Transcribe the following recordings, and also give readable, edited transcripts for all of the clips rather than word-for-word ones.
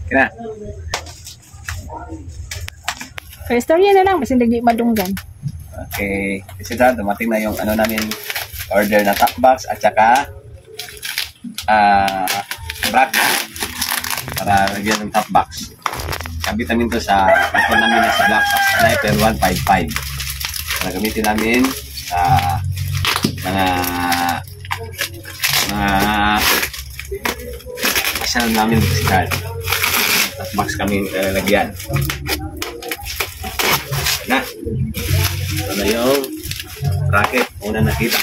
Kaya. Kaya istorya na lang, kasi hindi madunggan. Okay. Kasi dumating na yung ano namin order na top box at saka bracket para lagyan ng top box. Kabit namin to sa ito namin na sa Black Sniper 155. Para gamitin namin sa mga asal namin start. Top box kami lagyan. Na. Ito na yung bracket una nakita.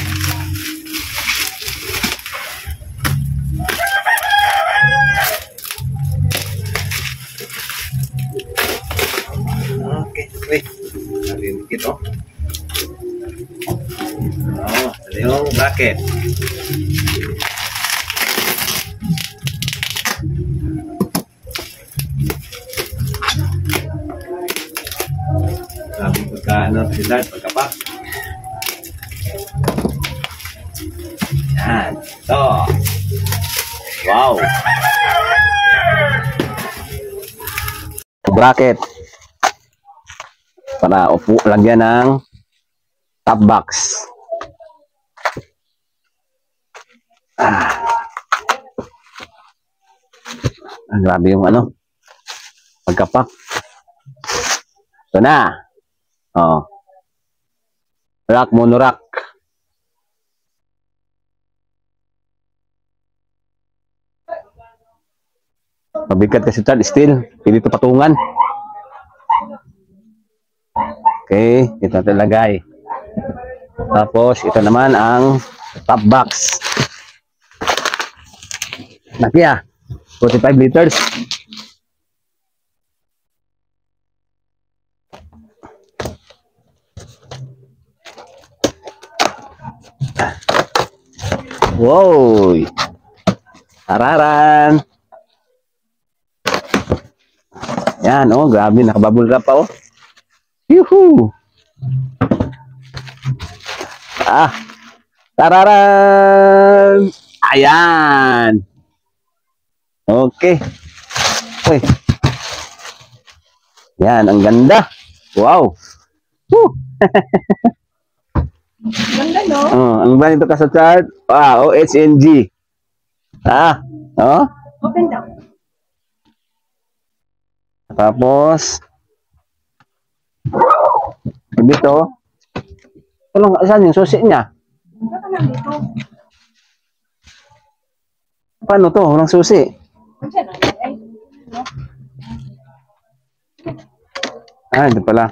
Okay, wait. Natin dikit, oh. Oh, ito yung bracket. Sabi pagka, pagkapak. Yan. Ito. Wow. Bracket. Para upo lagyan ng top box. Grabe yung ano. Pagkapak. Ito na. Oh. Rack, monorack. Mabigat kasi ito, steel. Pili ito patungan. Okay, ito natin lagay. Tapos, ito naman ang top box. Laki 45 liters. Wow! Tararan! Yan, oh, grabe, nakabubble wrap pa, oh. Yuhu! Tararan! Ayan! Okay. Uy. Yan, ang ganda. Wow! Woo! Ganda, no? Ang ba nito ka sa chart? OHNG. Oh? Open down. Tapos, dito, saan yung susi niya? Baka lang dito. Paano to? Walang susi. Diyan lang, ay. Ito pala.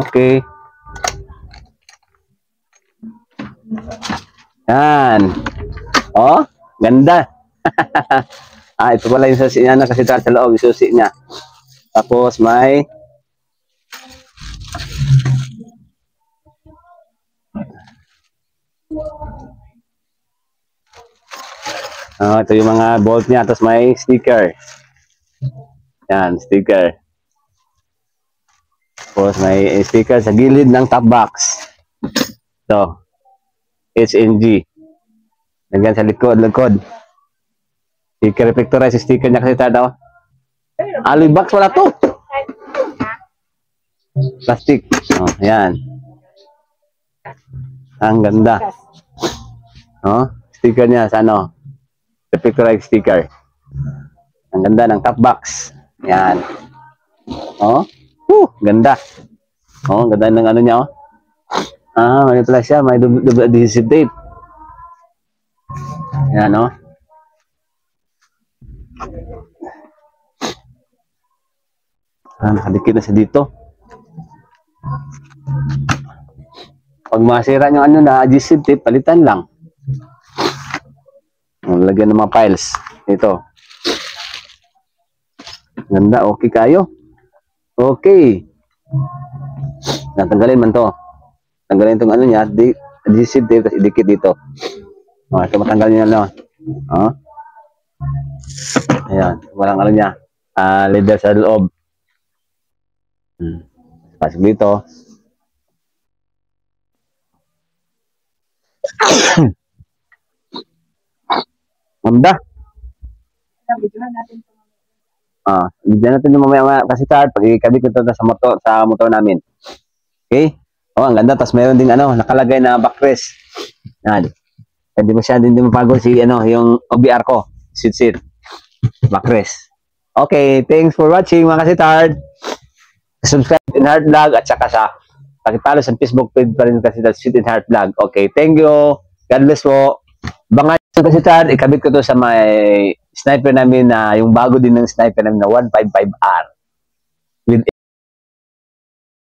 Okay. Yan. Oh, ganda. Ito pala yung susi niya, kasi sa loob yung susi niya. Tapos may ito yung mga bolt niya, tapos may sticker. Yan, sticker. Tapos may sticker sa gilid ng top box. Ito. HNG. Hanggang sa likod. Sticker reflectorize, sticker niya kasi daw. Alloy box, wala to. Plastic. Oh, yan. Ang ganda. Oh, sticker niya sa ano? Reflectorize sticker. Ang ganda ng top box. Yan. Oh, ganda. Oh, ganda ng ano niya, oh. May pala siya, may double adhesive tape. Yan, oh. Nakadikit na siya dito. Pag masira yung ano na adhesive tape, palitan lang. Lagyan ng mga files. Ito. Ganda, okay kayo. Okay. Natanggalin man to. Tanggalin itong ano niya, adhesive tape, tapos idikit dito. Ito matanggal niya lang. Ayan, walang ano niya. Leather sa loob. Pasok dito. Ganda. Bigyan natin yung mamaya kasi start pag ikabit ko ito sa motor namin. Okay? Ang ganda. Tapos mayroon ding nakalagay na backrest. Yan. Hindi mo pagod yung OBR ko. Sit. Backrest. Okay, thanks for watching mga kasitard. Subscribe in Heart Vlog at saka sa pakipalo sa Facebook page pa rin kasi Sweet in Heart Vlog. Okay, thank you. God bless po. Bangan kasi ikabit ko to sa may sniper namin na yung bago din ng sniper namin na 155R.